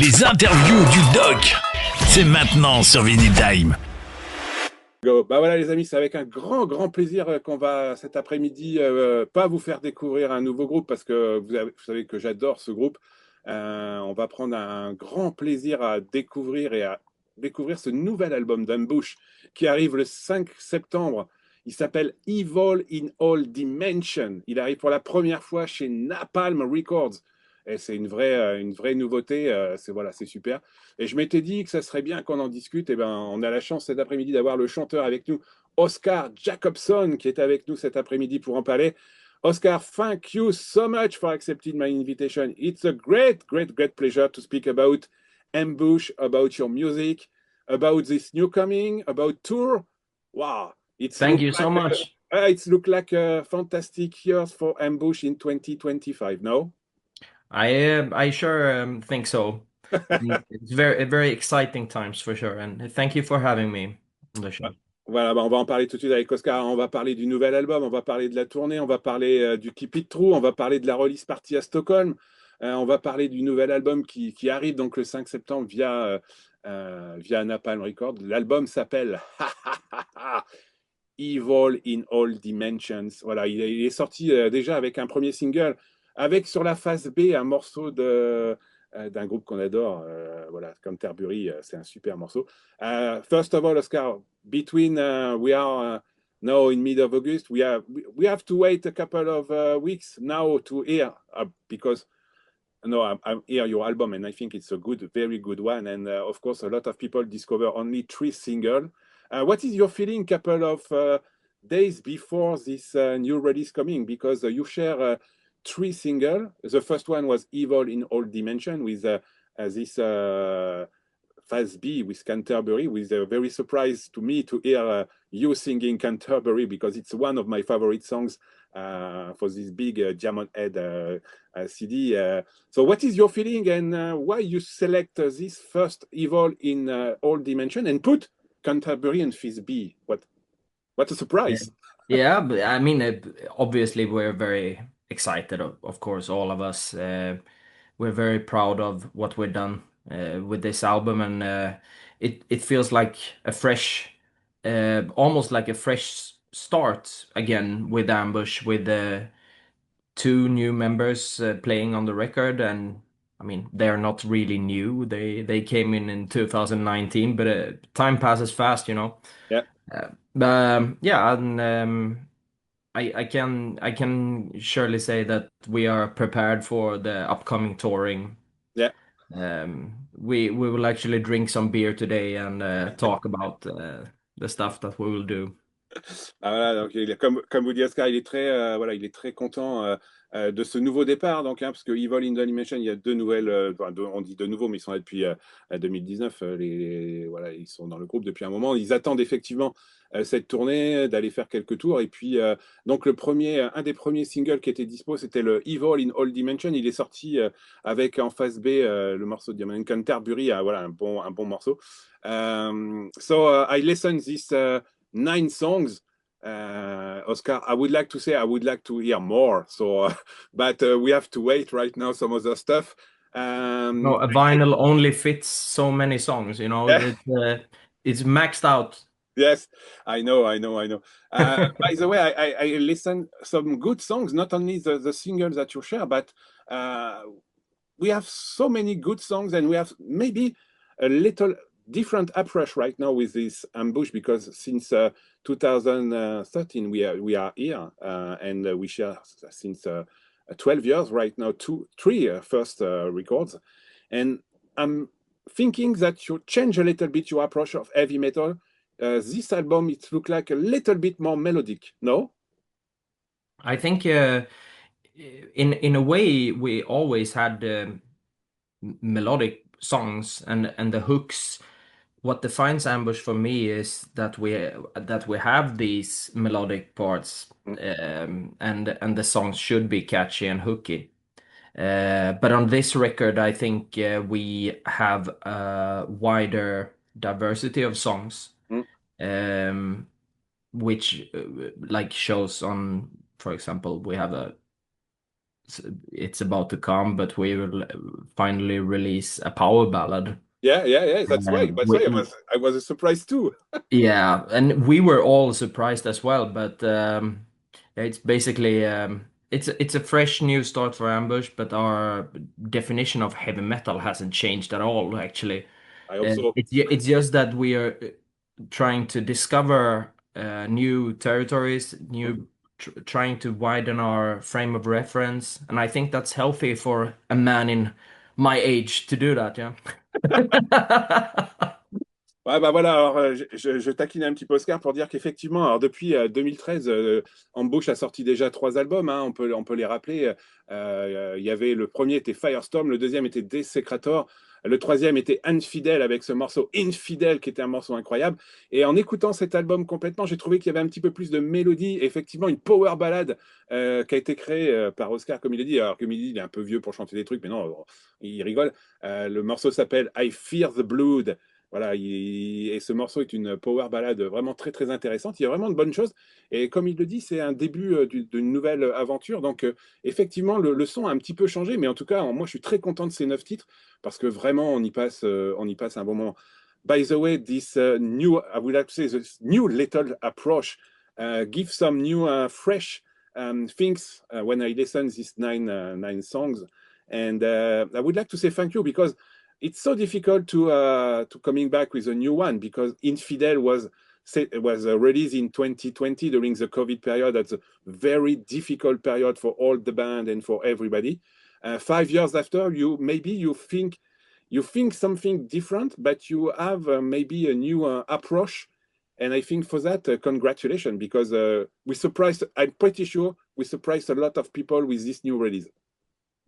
Les interviews du doc, c'est maintenant sur Vinyl Time. Go. Bah voilà les amis, c'est avec un grand plaisir qu'on va cet après-midi pas vous faire découvrir un nouveau groupe parce que vous savez que j'adore ce groupe. On va prendre un grand plaisir à découvrir et à découvrir ce nouvel album d'Ambush qui arrive le 5 septembre. Il s'appelle Evil in All Dimension. Il arrive pour la première fois chez Napalm Records. Et c'est une vraie nouveauté. C'est super. Et je m'étais dit que ça serait bien qu'on en discute. Et ben, on a la chance cet après-midi d'avoir le chanteur avec nous, Oskar Jacobsson, qui est avec nous cet après-midi pour en parler. Oskar, thank you so much for accepting my invitation. It's a great pleasure to speak about Ambush, about your music, about this new coming, about tour. Wow, Thank you so much. it's look like a fantastic years for Ambush in 2025. No? I sure think so. It's very exciting times for sure, and thank you for having me on the show. Voilà, bah on va en parler tout de suite avec Oskar. On va parler du nouvel album, on va parler de la tournée, on va parler du Keep It True, on va parler de la release party à Stockholm, on va parler du nouvel album qui arrive donc le 5 septembre via Napalm Records. L'album s'appelle Evil in All Dimensions. Voilà, il est sorti déjà avec un premier single, avec sur la face B un morceau d'un groupe qu'on adore, voilà, Canterbury, c'est un super morceau. First of all, Oscar, between we are now in mid of August, we have to wait a couple of weeks now to hear because no, I'm hear your album and I think it's a very good one. And of course, a lot of people discover only 3 singles. What is your feeling couple of days before this new release coming? Because you share 3 singles. The first one was Evil in All Dimension with this Phase B with Canterbury, with a very surprise to me to hear you singing Canterbury because it's one of my favorite songs for this big Diamond Head CD. So what is your feeling and why you select this first Evil in All Dimension and put Canterbury and Phase B? What a surprise! Yeah, but I mean, obviously we're very excited, of course, all of us. We're very proud of what we've done with this album, and it feels like a fresh, almost like a fresh start again with Ambush, with 2 new members playing on the record. And I mean, they're not really new. They came in 2019, but time passes fast, you know. Yeah. Yeah, and I can surely say that we are prepared for the upcoming touring. Yeah. We will actually drink some beer today and talk about the stuff that we will do. Ah, voilà, donc comme vous dit Oscar, voilà, il est très content de ce nouveau départ, donc, parce que Evil in the Animation, il y a 2 nouvelles, on dit de nouveaux, mais ils sont là depuis 2019. Voilà, ils sont dans le groupe depuis un moment. Ils attendent effectivement cette tournée, d'aller faire quelques tours. Et puis, donc, un des premiers singles qui était dispo, c'était le Evil in All Dimension. Il est sorti avec en face B le morceau de Diamond Canterbury, voilà, un bon morceau. So I listened this 9 songs. Oscar, I would like to say I would like to hear more. So, but we have to wait right now. Some other stuff. No, a vinyl only fits so many songs. You know, it's maxed out. Yes, I know. By the way, I listen some good songs, not only the singles that you share, but we have so many good songs, and we have maybe a little different approach right now with this Ambush, because since 2013 we are here, and we share since 12 years right now, 3 first records, and I'm thinking that you change a little bit your approach of heavy metal. This album, it looks like a little bit more melodic, no? I think in a way we always had melodic songs, and the hooks. What defines Ambush for me is that we have these melodic parts, and the songs should be catchy and hooky. But on this record, I think we have a wider diversity of songs, which like shows on, for example, we have a it's about to come, but we will finally release a power ballad. Yeah. That's why. Um, That's why we, I was surprised too. yeah, and we were all surprised as well. But it's basically it's a fresh new start for Ambush, but our definition of heavy metal hasn't changed at all, actually. I hope so. It's just that we are trying to discover new territories, trying to widen our frame of reference, and I think that's healthy for a man in my age to do that. Yeah. Ouais, bah voilà, alors je taquine un petit peu Oscar pour dire qu'effectivement, alors depuis 2013, Embauche a sorti déjà 3 albums, hein, on peut les rappeler. Il y avait le premier était Firestorm, le deuxième était Desecrator, le troisième était Infidel avec ce morceau Infidel qui était un morceau incroyable. Et en écoutant cet album complètement, j'ai trouvé qu'il y avait un petit peu plus de mélodie, et effectivement une power ballade qui a été créée par Oscar, comme il a dit. Alors comme il dit, il est un peu vieux pour chanter des trucs, mais non, il rigole. Le morceau s'appelle I Fear the Blood. Voilà, et ce morceau est une power ballade vraiment très très intéressante. Il y a vraiment de bonnes choses. Et comme il le dit, c'est un début d'une nouvelle aventure. Donc effectivement, le son a un petit peu changé, mais en tout cas, moi je suis très content de ces 9 titres parce que vraiment on y passe un bon moment. By the way, this new, I would like to say, this new little approach gives some new, fresh things when I listen these nine songs. And I would like to say thank you because it's so difficult to coming back with a new one because Infidel was released in 2020 during the COVID period. That's a very difficult period for all the band and for everybody. 5 years after, you think something different, but you have maybe a new approach. And I think for that, congratulations, because we surprised. I'm pretty sure we surprised a lot of people with this new release.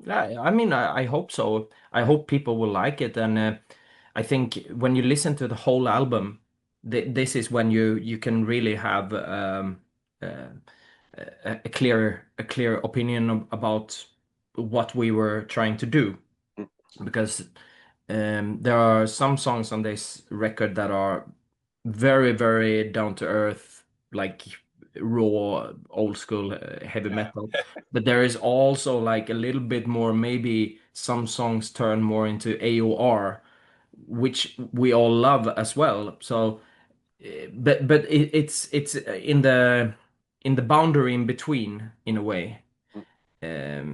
Yeah, I mean, I hope so. I hope people will like it, and I think when you listen to the whole album, this is when you can really have uh, a clear opinion about what we were trying to do, because there are some songs on this record that are very down to earth, like raw old school heavy metal, but there is also like a little bit more, maybe some songs turn more into AOR, which we all love as well. So but it's in the boundary in between, in a way.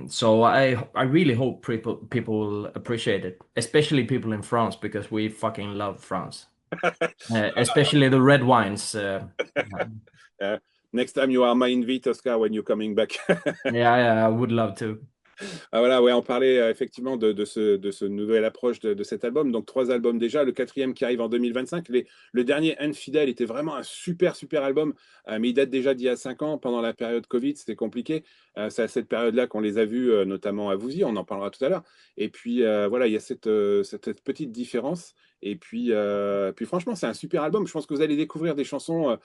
So I really hope people will appreciate it, especially people in France, because we fucking love France. Especially the red wines. Next time you are my invite, Oscar, when you're coming back. Yeah, I would love to. Ah, voilà, ouais, on parlait effectivement de ce nouvelle approche de cet album. Donc 3 albums déjà, le quatrième qui arrive en 2025. Le dernier Infidel était vraiment un super album, mais il date déjà d'il y a 5 ans, pendant la période Covid, c'était compliqué. C'est à cette période-là qu'on les a vus, notamment à Vouzy, on en parlera tout à l'heure. Et puis voilà, il y a cette petite différence. Et puis franchement, c'est un super album. Je pense que vous allez découvrir des chansons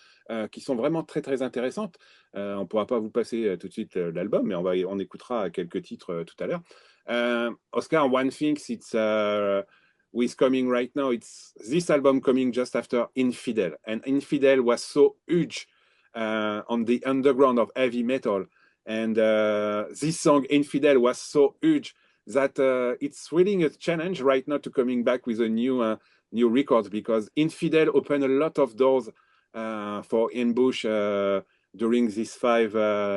qui sont vraiment très intéressantes. On ne pourra pas vous passer tout de suite l'album, mais on écoutera quelques titres tout à l'heure. Oscar, one thing it's with coming right now, it's this album coming just after Infidel, and Infidel was so huge on the underground of heavy metal, and this song Infidel was so huge that it's really a challenge right now to coming back with a new record, because Infidel opened a lot of doors for Ambush during these 5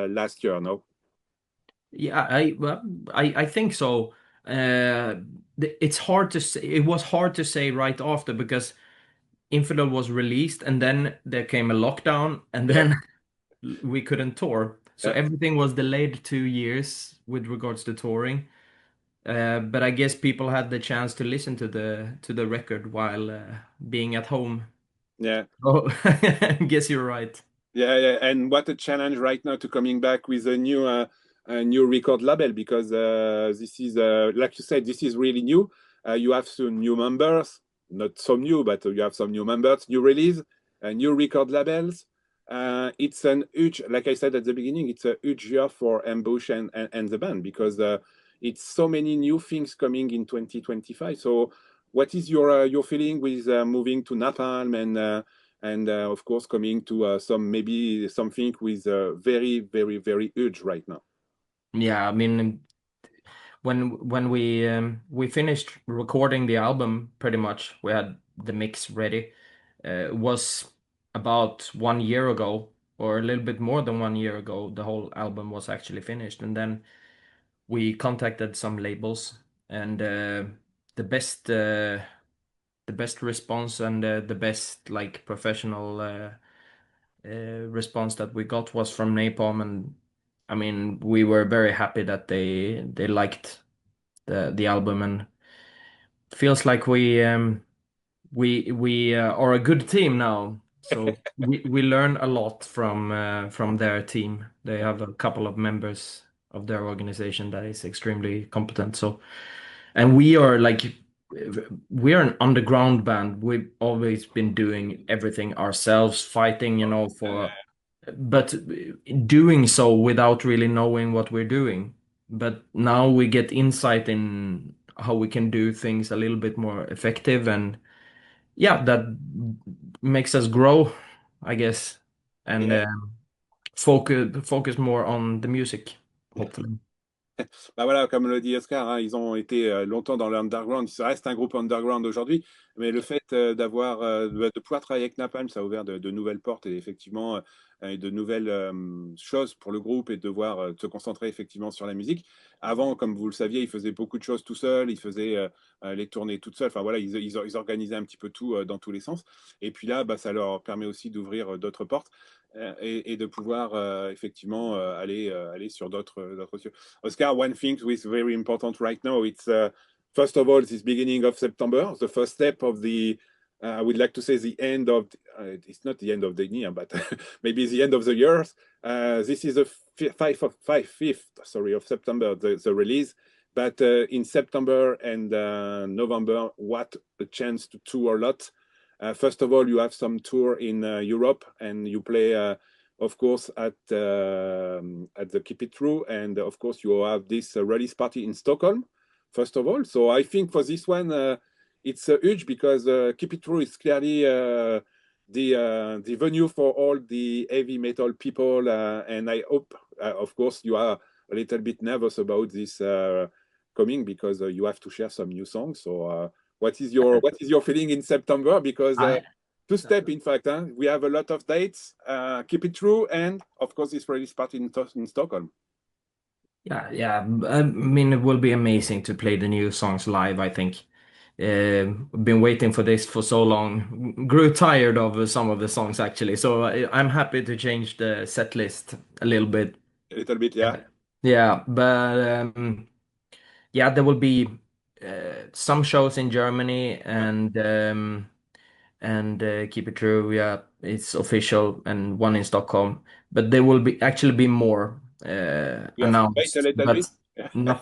last year, no? Yeah, well, I think so. It's hard to say. It was hard to say right after, because Infidel was released, and then there came a lockdown, and Yeah, then we couldn't tour. So yeah, everything was delayed 2 years with regards to touring. But I guess people had the chance to listen to the record while being at home. yeah. Oh, I guess you're right. Yeah, and what a challenge right now to coming back with a new record label, because this is like you said, this is really new. You have some new members, not so new, but you have some new members, new release, new record labels. It's an huge, like I said at the beginning, it's a huge year for Ambush and the band, because it's so many new things coming in 2025. So, what is your feeling with moving to Napalm and of course coming to maybe something with very huge right now? Yeah, I mean, when we finished recording the album, pretty much we had the mix ready. It was about 1 year ago, or a little bit more than 1 year ago. The whole album was actually finished, and then we contacted some labels, and the best response and the best like professional response that we got was from Napalm, and I mean we were very happy that they liked the album, and feels like we are a good team now. So we learn a lot from their team. They have a couple of members of their organization that is extremely competent. So, and we are an underground band. We've always been doing everything ourselves, fighting, for, but doing so without really knowing what we're doing. But now we get insight in how we can do things a little bit more effective, and yeah, that makes us grow, I guess, and Yeah. focus more on the music, hopefully. Bah voilà, comme le dit Oscar, hein, ils ont été longtemps dans l'underground. Ça reste un groupe underground aujourd'hui, mais le fait de pouvoir travailler avec Napalm, ça a ouvert de nouvelles portes et effectivement de nouvelles choses pour le groupe et de devoir se concentrer effectivement sur la musique. Avant, comme vous le saviez, ils faisaient beaucoup de choses tout seuls, ils faisaient les tournées tout seuls. Enfin voilà, ils organisaient un petit peu tout dans tous les sens. Et puis là, bah, ça leur permet aussi d'ouvrir d'autres portes et de pouvoir effectivement aller sur d'autres cieux. Oscar, one thing which is very important right now, it's first of all, this beginning of September, the first step of I would like to say the end of, it's not the end of the year, but maybe the end of the year. This is the 5th of September, the release. But in September and November, what a chance to tour a lot. First of all, you have some tour in Europe, and you play, of course, at the Keep It True, and of course, you have this release party in Stockholm. First of all, so I think for this one, it's huge because Keep It True is clearly the venue for all the heavy metal people, and I hope, of course, you are a little bit nervous about this coming because you have to share some new songs. So. What is your feeling in September? Because I, two step, in fact, huh? We have a lot of dates. Keep It True, and of course, this release party in Stockholm. yeah. I mean, it will be amazing to play the new songs live, I think. Been waiting for this for so long. Grew tired of some of the songs actually, so I'm happy to change the set list a little bit. A little bit, yeah. Yeah, but yeah, there will be some shows in Germany and Keep It True. Yeah, it's official, and one in Stockholm. But there will be more We have to wait a announced. little But bit. no,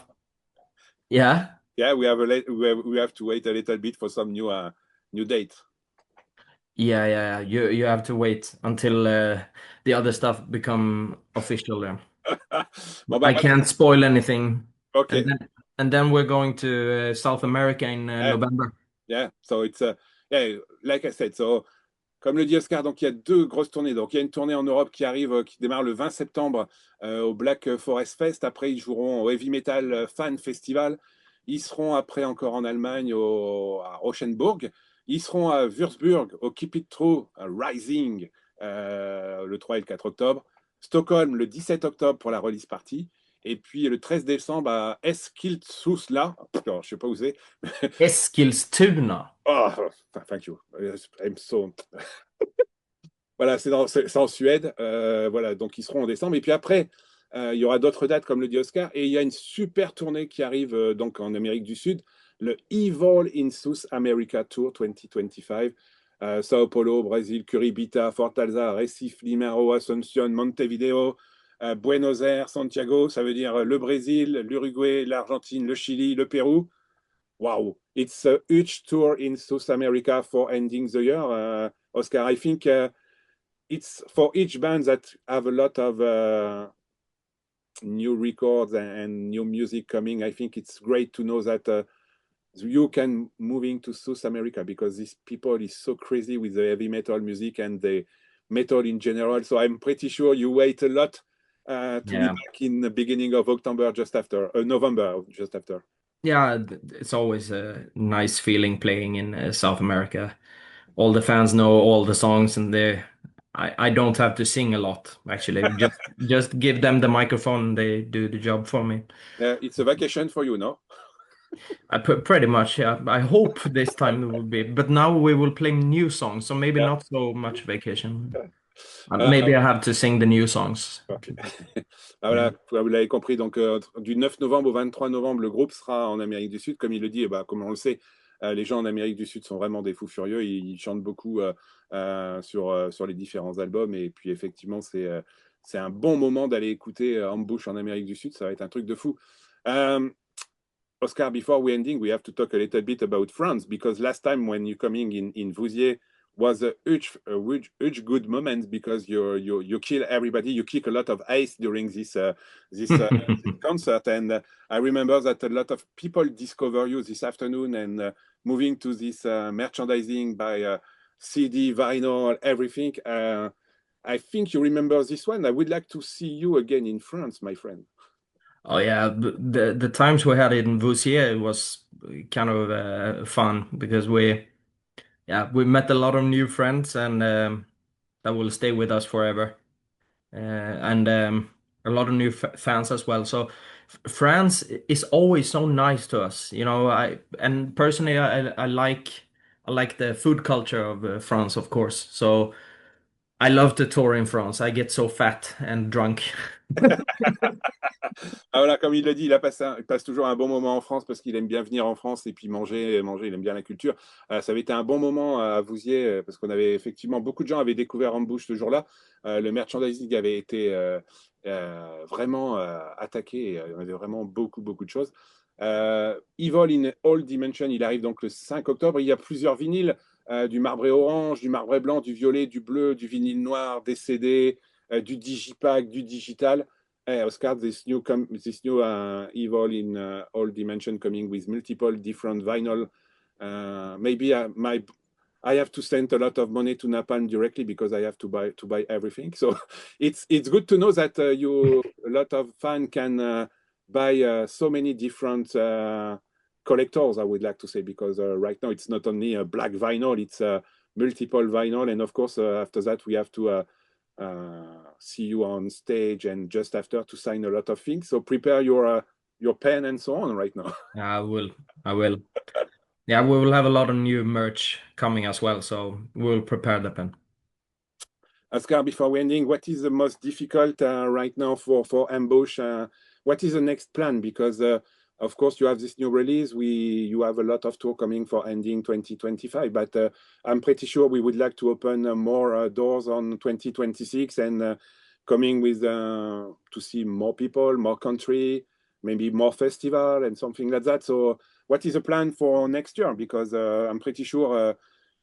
yeah, Yeah, we have to wait a little bit for some new date. yeah. You have to wait until the other stuff become official. Yeah. Bon, bah, I can't spoil anything. okay. And then we're going to South America in November. Yeah, so it's yeah, like I said, so comme le dit Oscar, donc il y a deux grosses tournées. Donc il y a une tournée en Europe qui arrive, qui démarre le 20 septembre au Black Forest Fest. Après, ils joueront au Heavy Metal Fan Festival. Ils seront après encore en Allemagne à Rochenburg. Ils seront à Würzburg au Keep It True Rising le 3 et le 4 octobre. Stockholm le 17 octobre pour la release party. Et puis le 13 décembre à Eskilstuna. Je ne sais pas où c'est. Eskilstuna. Oh, thank you. I'm so... Voilà, c'est en Suède. Voilà, donc ils seront en décembre. Et puis après, il y aura d'autres dates, comme le dit Oscar. Et il y a une super tournée qui arrive donc en Amérique du Sud, le Evil in South America Tour 2025. Sao Paulo, Brésil, Curitiba, Fortaleza, Recife, Limão, Asunción, Montevideo, Buenos Aires, Santiago. Ça veut dire le Brésil, l'Uruguay, l'Argentine, le Chili, le Pérou. Wow, it's a huge tour in South America for ending the year. Oscar, I think it's for each band that have a lot of new records and new music coming. I think it's great to know that you can moving to South America because these people is so crazy with the heavy metal music and the metal in general. So I'm pretty sure you wait a lot to be back in the beginning of October, just after November, just after. Yeah, it's always a nice feeling playing in South America. All the fans know all the songs, and I don't have to sing a lot actually. Just give them the microphone, they do the job for me. It's a vacation for you, no? Pretty much, yeah. I hope this time it will be, but now we will play new songs, so maybe Yeah. not so much vacation. Maybe I have to sing the new songs. Okay. Voilà, vous l'avez compris, donc du 9 novembre au 23 novembre, le groupe sera en Amérique du Sud, comme il le dit, et bah, comme on le sait, les gens en Amérique du Sud sont vraiment des fous furieux, ils chantent beaucoup sur les différents albums, et puis effectivement, c'est un bon moment d'aller écouter Ambush en Amérique du Sud, ça va être un truc de fou. Oskar, before we ending, we have to talk a little bit about France, because last time when you coming in Vouziers was a huge good moment, because you kill everybody, you kick a lot of ice during this concert, and I remember that a lot of people discover you this afternoon, and moving to this merchandising by CD, vinyl, everything. I think you remember this one. I would like to see you again in France, my friend. Oh yeah, the times we had it in Vouziers was kind of fun, because we met a lot of new friends, and that will stay with us forever. And a lot of new fans as well. So France is always so nice to us, you know. And personally, I like the food culture of France, of course. So I love to tour in France. I get so fat and drunk. Ah, voilà, comme il le dit, il passe toujours un bon moment en France parce qu'il aime bien venir en France et puis manger, il aime bien la culture. Ça avait été un bon moment à Vouziers parce qu'on avait effectivement, beaucoup de gens avaient découvert Ambush ce jour-là. Le merchandising avait été vraiment attaqué. Il y avait vraiment beaucoup de choses. Evil in All Dimension, il arrive donc le 5 octobre. Il y a plusieurs vinyles, du marbré orange, du marbré blanc, du violet, du bleu, du vinyle noir, des CD, du digipack, du digital. Hey, Oskar, this new Evil in All Dimension coming with multiple different vinyl. Maybe I have to send a lot of money to Napalm directly because I have to buy everything. So it's good to know that a lot of fans can buy so many different collectors, I would like to say, because right now it's not only a black vinyl, it's multiple vinyl, and of course after that we have to see you on stage and just after to sign a lot of things. So prepare your pen and so on right now. I will. Yeah, we will have a lot of new merch coming as well, so we'll prepare the pen. Oskar, before we ending, what is the most difficult right now for Ambush? What is the next plan? Because of course you have this new release. You have a lot of tour coming for ending 2025, but I'm pretty sure we would like to open more doors on 2026 and coming with to see more people, more country, maybe more festival and something like that. So what is the plan for next year? Because I'm pretty sure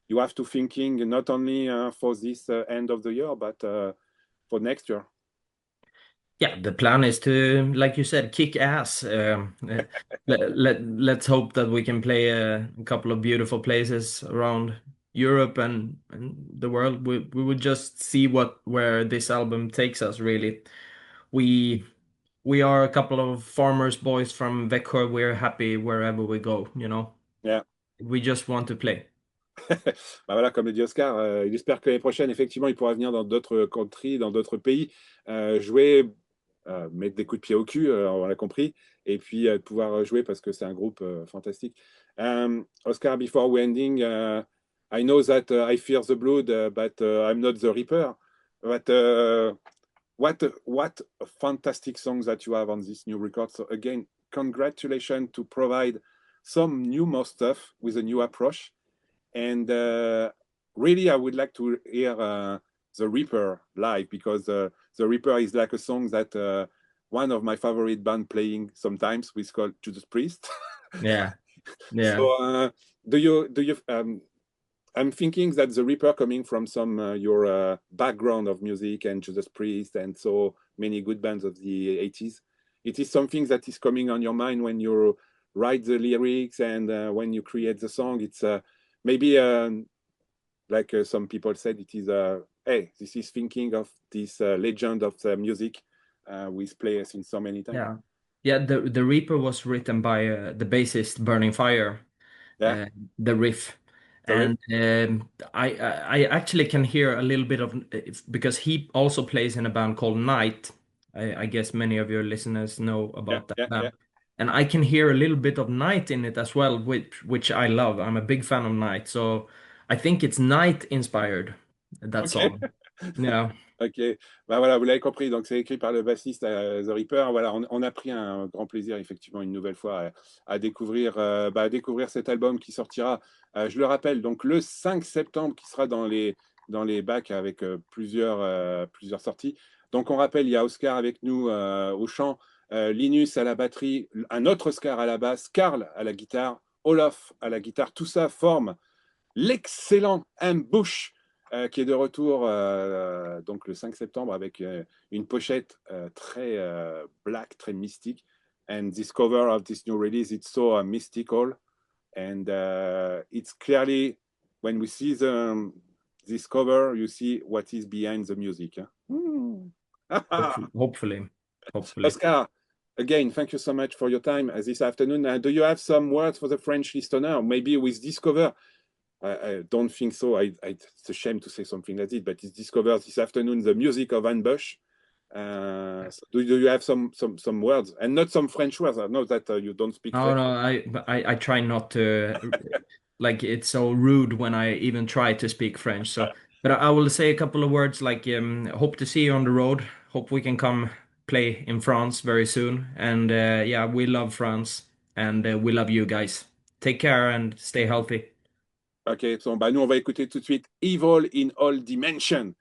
you have to thinking not only for this end of the year, but for next year. Yeah, the plan is to, like you said, kick ass. Let's hope that we can play a couple of beautiful places around Europe and the world. We would just see where this album takes us, really. We are a couple of farmers boys from Växjö. We're happy wherever we go, you know. Yeah. We just want to play. Bah voilà, comme le dit Oskar, il espère que l'année prochaine, effectivement, il pourra venir dans d'autres countries, dans d'autres pays, jouer, mettre des coups de pied au cul, on l'a compris, et puis pouvoir jouer parce que c'est un groupe fantastique. Oskar, before we ending, I know that I fear the blood, but I'm not the reaper. But what a fantastic songs that you have on this new record. So again, congratulations to provide some more stuff with a new approach. And really, I would like to hear The Reaper live, because The Reaper is like a song that one of my favorite band playing sometimes, which is called Judas Priest. Yeah. So do you I'm thinking that The Reaper, coming from some your background of music and Judas Priest and so many good bands of the 80s, it is something that is coming on your mind when you write the lyrics and when you create the song. It's maybe like some people said, it is hey, this is thinking of this legend of the music with players in so many times. Yeah. Yeah, the Reaper was written by the bassist Burning Fire, Yeah, the riff. sorry. And I actually can hear a little bit of because he also plays in a band called Night. I guess many of your listeners know Yeah, about that yeah, yeah. band. And I can hear a little bit of Night in it as well, which I love. I'm a big fan of Night. So I think it's Night inspired, that Ok. song. Yeah. Ok, bah voilà, vous l'avez compris, donc c'est écrit par le bassiste The Reaper. Voilà, on a pris un grand plaisir, effectivement, une nouvelle fois à découvrir cet album qui sortira, je le rappelle, donc le 5 septembre, qui sera dans les bacs avec plusieurs sorties. Donc on rappelle, il y a Oskar avec nous au chant, Linus à la batterie, un autre Oskar à la basse, Karl à la guitare, Olaf à la guitare. Tout ça forme l'excellent Ambush qui est de retour donc le 5 septembre avec une pochette très black, très mystique. And this cover of this new release, it's so mystical. And it's clearly, when we see this cover, you see what is behind the music. Hopefully. Hopefully. Oskar, again, thank you so much for your time this afternoon. Do you have some words for the French listener? Maybe with this cover, I don't think so. It's a shame to say something like this, but it's discovered this afternoon the music of Ambush. So do you have some words and not some French words? I know that you don't speak No, French. no, I try not to like it's so rude when I even try to speak French. So, but I will say a couple of words like hope to see you on the road. Hope we can come play in France very soon. And yeah, we love France and we love you guys. Take care and stay healthy. Ok, so, bah, nous on va écouter tout de suite Evil in All Dimension.